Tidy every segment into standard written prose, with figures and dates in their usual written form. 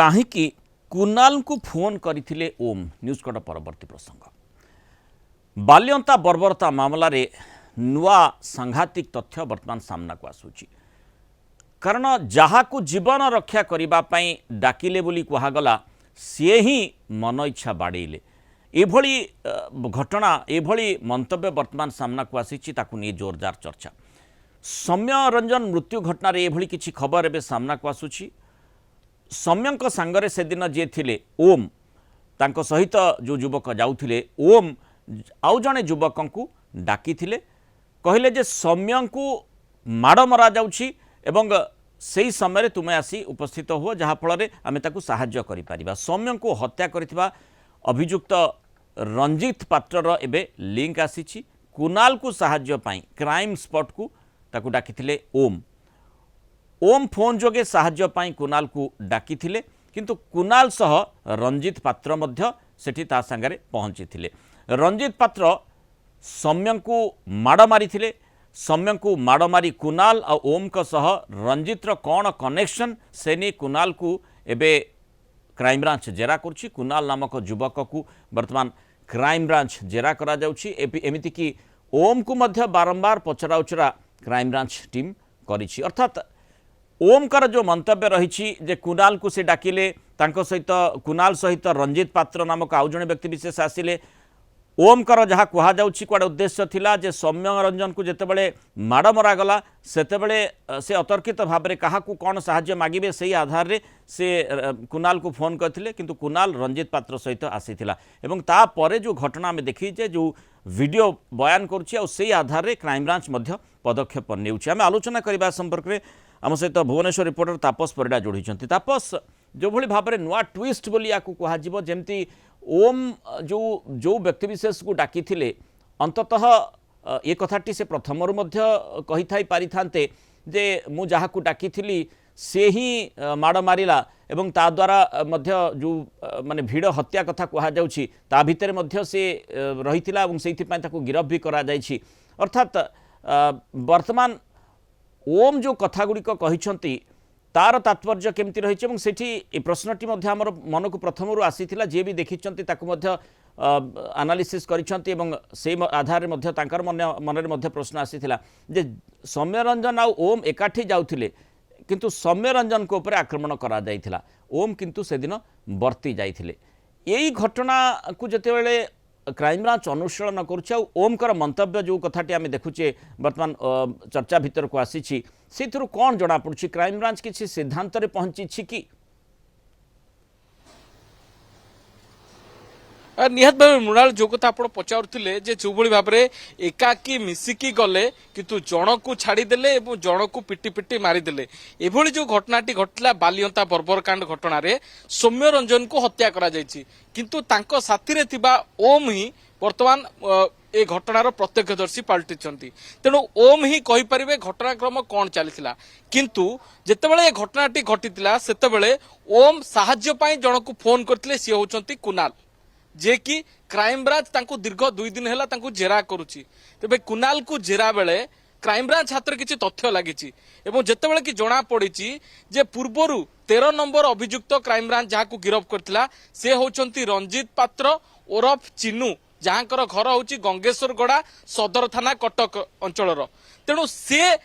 कहीं कुनाल को फोन करथिले ओम न्यूज कट परवर्ती प्रसंग बाल्यंता बर्बरता मामला रे नुआ सांघातिक तथ्य वर्तमान सामना को आसुची कारण जहा को जीवन रक्षा करिबा पई डाकिले बोली कहगला सी ही मन इच्छा बाड़ेले एभली घटना एभली मंतव्य वर्तमान सामना को आसीची ताकू नहीं जोरदार चर्चा सौम्य रंजन मृत्यु घटना रे एभली किछि खबर एबे सामना को आसुची सौम्यंक सांगरे से दिन जे थिले ओम तांको सहित जो युवक जाउथिले ओम आउ जणे युवक को डाकी थिले कहले जे सौम्य को माड़ मरा जाउछि एवं सेही समय तुमे आसी उपस्थित हो जहा फल आम ताकू साहाय्य करि परिबा सौम्य को हत्या करिथिबा अभियुक्त रंजित पात्रर एबे लिंक आसीछि कुनाल को साहाय्य पाई क्राइम स्पॉट को ताकू डाकिथिले ओम फोन जोगे साहाय्य पाई कुनाल को डाकिथिले किंतु कुनाल सह रंजित पात्र मध्य सेठी ता संगरे पहुंची थिले रंजित पात्र सौम्य को माड़ मारी सौम्य को माड़ मारी कुनाल और ओम का सह रंजितर कौन कनेक्शन से नहीं कुनाल को एबे क्राइमब्रांच जेरा करछि कुनाल नामक युवक को वर्तमान क्राइमब्रांच जेरा करा जाउछि एमिति कि ओम को मध्य बारंबार पचरा उचरा क्राइमब्रांच टीम करिछि अर्थात ओमकर जो मंतव्य रही जे कुनाल को से डाकिले तांको सहित कुनाल सहित रंजित पात्र नामक आउ जणे व्यक्ति विशेष आसिले ओमकर जहाँ कह जाए उद्देश्य थिला जे सौम्य रंजन को जितेबले माड़ मरा गला सेतेबले से अतर्कित भाव में क्या कौन साहाय्य मागिबे से आधार रे से कुनाल को फोन करथिले किंतु कुनाल रंजित पात्र सहित आसीथिला एवं तापरे जो घटना आम देखीचे जो वीडियो बयान करुँचे आधार रे क्राइमब्रांच मध्य पदक्षेप नेउछि आम आलोचना करबा संपर्क में आम सहित भुवनेश्वर रिपोर्टर तापस परिडा जोड़ी तापस जो भली भाव में नुआ ट्विस्ट बोली या कह जमती ओम जो जो व्यक्तिविशेष को डाकी थिले अंततः ये कथाटी से प्रथमरु मध्य कही थाई पारि थांते जे मु जहा को डाकी थिली से ही माड़ मारिला एवं ता द्वारा मध्य जो माने भिड़ हत्या कथा कह जाउछि ता भितर मध्य से रहिथिला एवं सेथि पय ताको गिरफ भी करा जाइछि अर्थात वर्तमान ओम जो कथा गुड़िक कहिसंती तार तात्पर्य केमती रही है सेठी प्रश्नटी आम मन को प्रथम आसीथिला जे भी देखिचंती ताकु मध्य एनालिसिस करिसंती एवं से आधार में मन में प्रश्न आसीथिला जे सौम्य रंजन आ ओम एकाठी जाउथिले किंतु सौम्य रंजन को ऊपर आक्रमण करा जाइथिला ओम किंतु से दिन बर्ती जाइथिले यही घटना को जेतेबेले क्राइमब्रांच अनुशीलन करुच्छे ओमकर मंतव्य जो कथाटी आम देखुचे वर्तमान चर्चा भितर को आसी से कौन जना पड़ी क्राइमब्रांच किसी सिद्धांत रे पहुंची कि निहत भाव मृणाल जो कथा आप पचारुले जो भाव में एकाकी मिसिकी गले किंतु जन को छाड़ीदे जन को पिटी पिटी मारिदे एभली जो घटनाटी घटला बालियंता बर्बरकांड घटना रे सौम्य रंजन को हत्या करा जायछि किंतु तांको साथी रे थिबा ओम ही वर्तमान ए घटनार प्रत्यक्षदर्शी पलटिछंती तेणु ओम ही कहि परिबे घटनाक्रम कौन चलीथिला किंतु जेतेबेले ए घटनाटी घटितिला सेतेबेले ओम साहाय्य पई जन को फोन करथिले सी होचंती कुनाल जे कि क्राइमब्रांच तांको दीर्घ 2 दिन है जेरा करुच्ची तेज कुनाल को जेरा बेले क्राइमब्रांच हाथ में किसी तथ्य लगी एवं जितेबाला कि जना पड़ी जे पूर्वर 13 नंबर अभियुक्त क्राइमब्रांच जहाँ को गिरफ करथिला से होचंती रंजित पात्र ओरफ चिन्नू जहाँकर घर हूँ गंगेश्वर गड़ा सदर थाना कटक अंचल तेणु से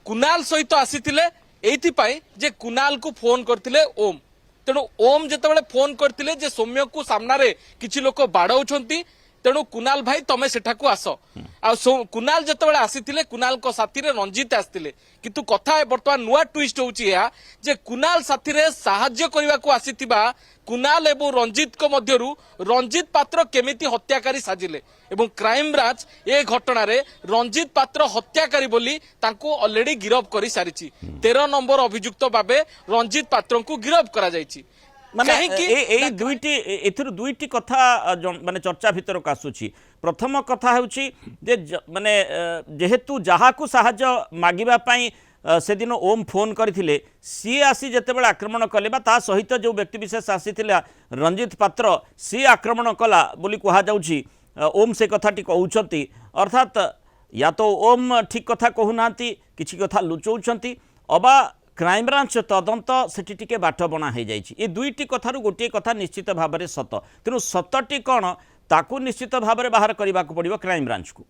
कुनाल सहित आसीथिले एइथिपाई जे कुनाल को फोन करथिले ओम तेणु ओम जितेबाला फोन करथिले जे सौम्य को सामने किछि लोक बाड़ौछंती तेणु कुनाल भाई तमे सेठाकू आस आ कुनाल जितेबाला आसीथिले कुनाल को साथी रे रंजित आसीथिले किंतु कथा वर्तमान नुआ ट्विस्ट होउची या जे कुनाल साथी रे साहाय्य करबा को आसीथिबा कुनाल एवं रंजित को मध्यरु रंजित पात्र केमिति हत्याकारी साजिले एवं क्राइमब्रांच ए घटना रे रंजित पात्र हत्याकारी बोली तांको ऑलरेडी गिरफ करि सारिछि 13 नंबर अभियुक्त भाबे रंजित पात्र को गिरफ करा जायछि माने दुईटी कथा माने चर्चा भितर आसूची प्रथम कथा होउची जे माने जेहेतु जहा को साहाय्य मागिबा पई से दिन ओम फोन करथिले सी आसी जेतेबेले आक्रमण कले बा ता सहित जो व्यक्ति विशेष आसीथिला रंजित पात्र सी आक्रमण कला बोली कहा जाउची ओम से कथाटी कहउछंती अर्थात या तो ओम ठीक कथा कहूनांती किछि कथा लुचौछंती अबा क्राइमब्रांच तदंत सेठी टिके बाट बणा हो जाइए ये दुईटी कथार गोटे कथा निश्चित भाव में सत तेणु सतटी कौन ताकू निश्चित भाव में बाहर करने को पड़ो क्राइमब्रांच को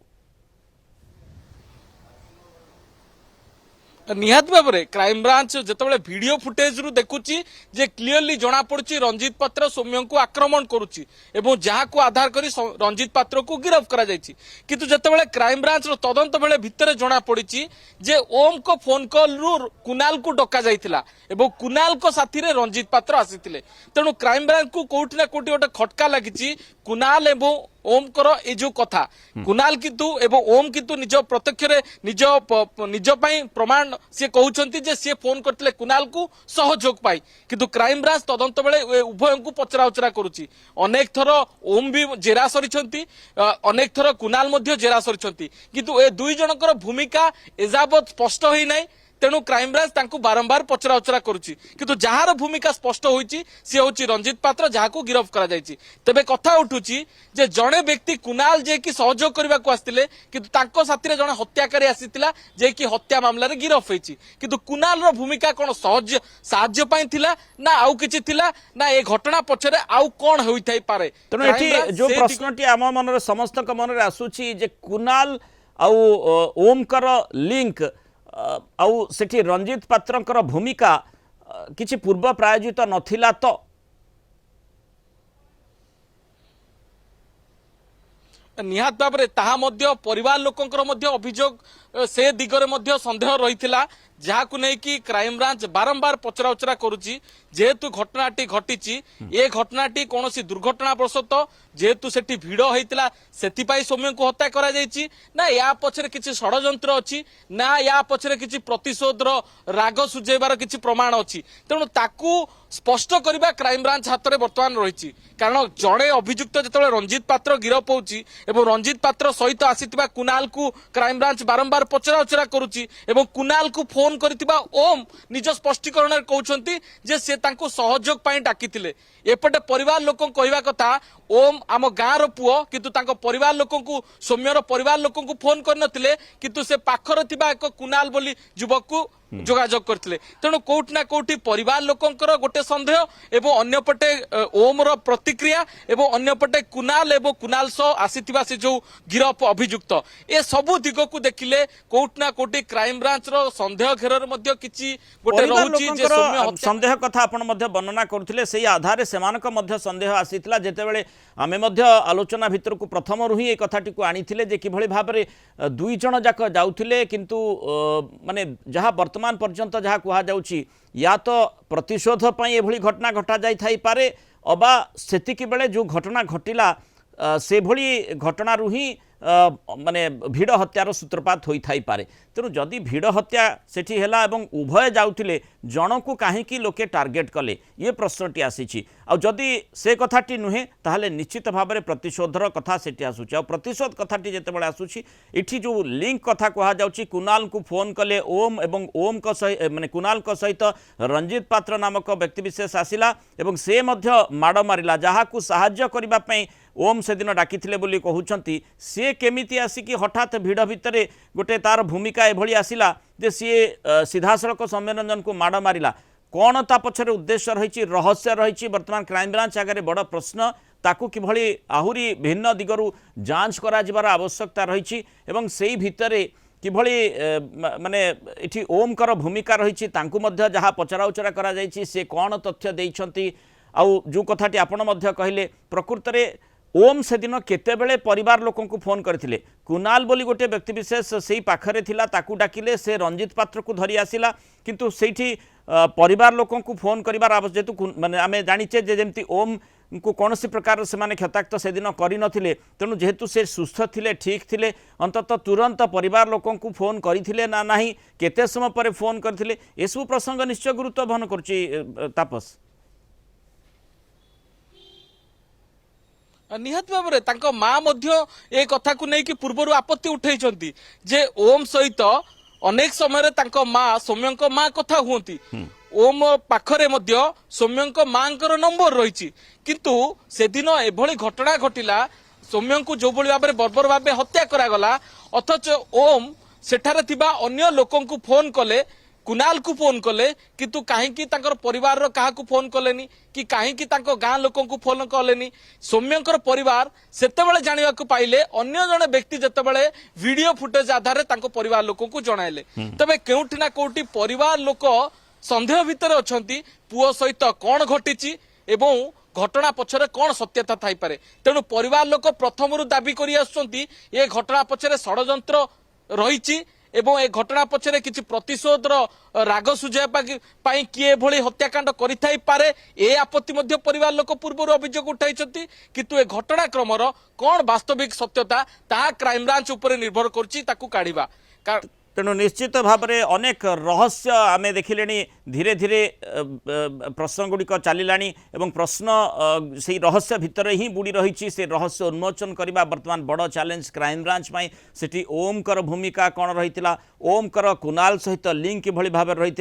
निहात भाव में क्राइमब्रांच जिते वीडियो फुटेज रु देखुची जे क्लीयरली जना पड़ी रंजित पात्र सौम्य को आक्रमण करुच्ची एवं जहाँ को आधार करी रंजित पात्र को गिरफ्त करा जायछि किंतु जिते क्राइमब्रांच तदंत बेले भितर जना पड़ी जे ओम को फोन कॉल रु कुणाल को डका जाइथिला एवं कुणाल को साथी रे रंजित पात्र आसीथिले तेणु क्राइमब्रांच को कोठी ना कोठी गोटे खटका लागिछि कुणाल एवं ओम कर ए जो कथा कुणाल किंतु एवं ओम किंतु निज प्रत्यक्ष रे निज पई प्रमाण से कहउछंती जे से फोन करथिले कुणाल को सहयोग पाई किंतु क्राइम ब्रांच तदंत बेले उभय को पचरा उचरा करूची अनेक थर ओम भी जेरा सरिछंती अनेक थर कुणाल मध्य जेरा सरिछंती किंतु ए दुई जनकर भूमिका एजाबत स्पष्ट होई नै तेणु क्राइमब्रांच तांकू बारंबार पचरा उचरा करुच्ची किंतु जार भूमिका स्पष्ट होईची से होची रंजित पात्र जहाँ को गिरफ्त करा जायछि तेबे कथा उठुची जे जणे व्यक्ति कुणाल जे कि सहयोग करबा को आस्तिले किंतु तांको साथी रे जणे हत्याकारी आसीतिला जे कि हत्या मामला रे गिरफ्त होईची किंतु कुणाल रो भूमिका कोन सहज साहाय्य पई थिला ना आउ किछि थिला ना ए घटना पछरे आउ कोन होई थाई पारे तेणु एठी जो प्रश्नटी आम मनरे समस्त मनरे आसुची जे कुणाल आउ ओम कर लिंक आउ सेठी रंजित पात्रंकर भूमिका किछि पूर्व प्रायोजित नथिला तो निहात भाव में ताहा मध्य परिवार लोकंकर मध्य अभियोग से दिगरे मध्य संदेह रहिथिला जहाकू नहीं कि क्राइमब्रांच बारंबार पचरा उचरा करुची जेहेतु घटनाटी घटिची ए घटनाटी कौन सी दुर्घटना बसत जेहेतु सेठी भिड़ होइतिला सेथिपाई सौम्य को हत्या करा जायछि ना या पछरे किछि षडयंत्र अछि ना या पछरे किछि प्रतिशोधर राग सुझेबार किछि प्रमाण अछि तेणु ताकू स्पष्ट करबा क्राइमब्रांच हाथ में वर्तमान रही कारण जड़े अभियुक्त जो रंजित पात्र गिरफ होची एवं रंजित पात्र सहित आसीथिबा कुणाल को क्राइमब्रांच बारंबार पचरा उचरा करुची एवं कुणाल को फोन करथिबा ओम निज स्पष्टीकरण कहउछंती जे से तांको सहयोग पई डाकिथिले एपटे परिवार लोक कहवा कथा ओम आम गाँव पुओ किंतु तांको परिवार लोक सौम्यर परिवार लोक फोन करनथिले किंतु से पाखर थिबा एक कुणाल बोली युवक को जोगाजोग करथिले तेणु कोउठ ना कोउठी परिवार लोकंकर गोटे संदेह एवं अन्यपटे ओम रो प्रतिक्रिया एवं अन्यपटे कुणाल एवं कुणाल सह आसीथिबा से जो गिरफ अभियुक्त ए सबु दिग को देखिले कोउठ ना कोउठी क्राइम ब्रांच रो संदेह घेरर मध्य किछि गोटे रहउची जे सौम्य संदेह कथा आपण मध्य वर्णना करथिले सेही आधार मानक मध्य संदेह आसीथिला जेतेबेले आमे मध्य आलोचना भितर को प्रथम रु ही ए कथाटी को आनिथिले जे किभଳି भाबरे दुई जण जाक जाउथिले किंतु माने जहा वर्तमान पर्यंत जहाँ कहुच्छी या तो प्रतिशोध एभली घटना घटा जाई थाई पारे अबा सेतिकी बेले जो घटना घटिला से भली घटना ही माने भिड़ हत्यार सूत्रपात होई थाई पारे तेणु जदि भिड़ हत्या सेठी हेला एवं उभय जाउथिले जन को काहेकि लोके टार्गेट कले ये प्रश्नटी आसीछि आ जदि से कथाटी नुहे ताहले निश्चित भाव में प्रतिशोधर कथा सेठी आसुछि आ प्रतिशोध कथाटी जेतेबेले आसुछि एठी जो लिंक कथा कहा जाउछि कुणाल को फोन कले ओम एवं ओम को सहित माने कुणाल को सहित रंजित पात्र नामक व्यक्ति विशेष आसिला एवं से मध्य माड़ मारिला जहाँ को साहाय्य करबा पई ओम से दिन डाकिथिले बोली कहउछंती से केमिति आसिकी हठात भिड़ भितर गोटे तार भूमिका एभली आसिला जे सी सीधासलख सौम्यरंजन को माड़ मारिला कौन ता पछरे उद्देश्य रही रहस्य रही वर्तमान क्राइमब्रांच आगे बड़ प्रश्न ताकू किभली आहुरी भिन्न दिगरु जांच करा जिबार आवश्यकता रही एवं सेही भितरे किभली माने इठी ओम कर भूमिका रही तांकू मध्य जहाँ पचरा उचरा करा जायछि से कौन तथ्य देइछंती आउ जो कथाटी आपण मध्य कहले प्रकृत रे ओम से दिन केतेबेले परिवार लोक को फोन करथिले कुणाल बोली गोटे व्यक्ति विशेष से पाखरे थिला ताकू डाकिले से रंजित पात्र को धरी आसिला किंतु सेठी परिवार लोक को फोन करिवार जेतु माने आमे जानिचे जे जेमती ओम को कौन सी प्रकार से माने क्षताक्त से दिन करि नथिले तेणु जेहेतु से सुस्थ थिले ठीक थिले अंतत तुरंत परिवार लोक को फोन करथिले ना नाही केते समय पर फोन करथिले एसु प्रसंग निश्चय गुरुत्व वहन करछि तापस निहत भाव में माँ ए कथा को नहीं कि पूर्वर आपत्ति उठे जे ओम सहित अनेक समय माँ सौम्य माँ कथा हुंती ओम पाखरे सौम्य माँ नंबर रही किंतु से दिन एभली घटना घटिला सौम्य को जो भाव में बर्बर भाव हत्या करागला अथच ओम सेठारे थिबा अन्य लोकंकु फोन कले कुणाल को फोन कले किंतु कहीं परिवार रो काहा को फोन कलेनी कि कहीं गाँ लोक को फोन कलेनी सौम्यंकर परिवार सेतेबेले जानिबा को पाइले अन्य जने व्यक्ति जेतेबेले वीडियो फुटेज आधार तांको परिवार लोक को जणाइले तबे केउठी ना कोउठी परिवार लोक संदेह भितर अछंती पुओ सहित कोन घटिची एवं घटना पछरे कौन सत्यता थाई पारे तेणु परिवार लोक प्रथम दाबी करी आसुचंती ए घटना पछरे षडयंत्र रहिची एवं ए घटना पछरे किछि प्रतिशोध राग सुझाइबा पई किए भली हत्याकांड करिथाई पारे ए आपत्ति मध्य परिवार लोक पूर्व अभियोग उठाइछंती किंतु ए घटनाक्रमर कौन वास्तविक सत्यता ताहा क्राइम ब्रांच उपर निर्भर करछि ताकू काढिबा तेणु निश्चित भाव में अनेक रहस्य आम देखिले धीरे धीरे प्रश्न गुड़िक चलला प्रश्न से रहस्य भितर ही बुड़ी रही से रहस्य उन्मोचन करने बर्तमान बड़ चैलेंज क्राइम ब्रांच सेठी ओमकर भूमिका कौन रही ओमकर कुणाल सहित लिंक किभली भाव रही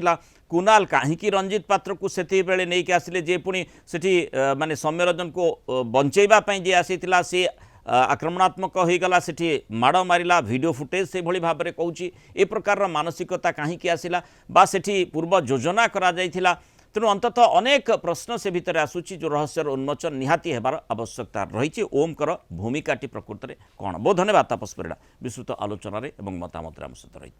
कुणाल कहीं रंजित पात्र को से नहीं आसिले जे पुणी सेठी माने सौम्यरंजन को बंचेवाई जे आसीला सी आक्रमणात्मक हो गला सेठी माड़ मारिला वीडियो फुटेज से भली भाव में कहूँ ए प्रकार मानसिकता कहीं आसिला बा सेठी पूर्व योजना करा जाइथिला तेणु अंततः अनेक प्रश्न से भितर आसूची जो रहस्यर उन्मोचन निहाती हेबार आवश्यकता रही ओमकर भूमिकाटी प्रकृत में कौन बहुत धन्यवाद तापस परिड़ा विस्तृत आलोचन और मतामत आम सहित रही।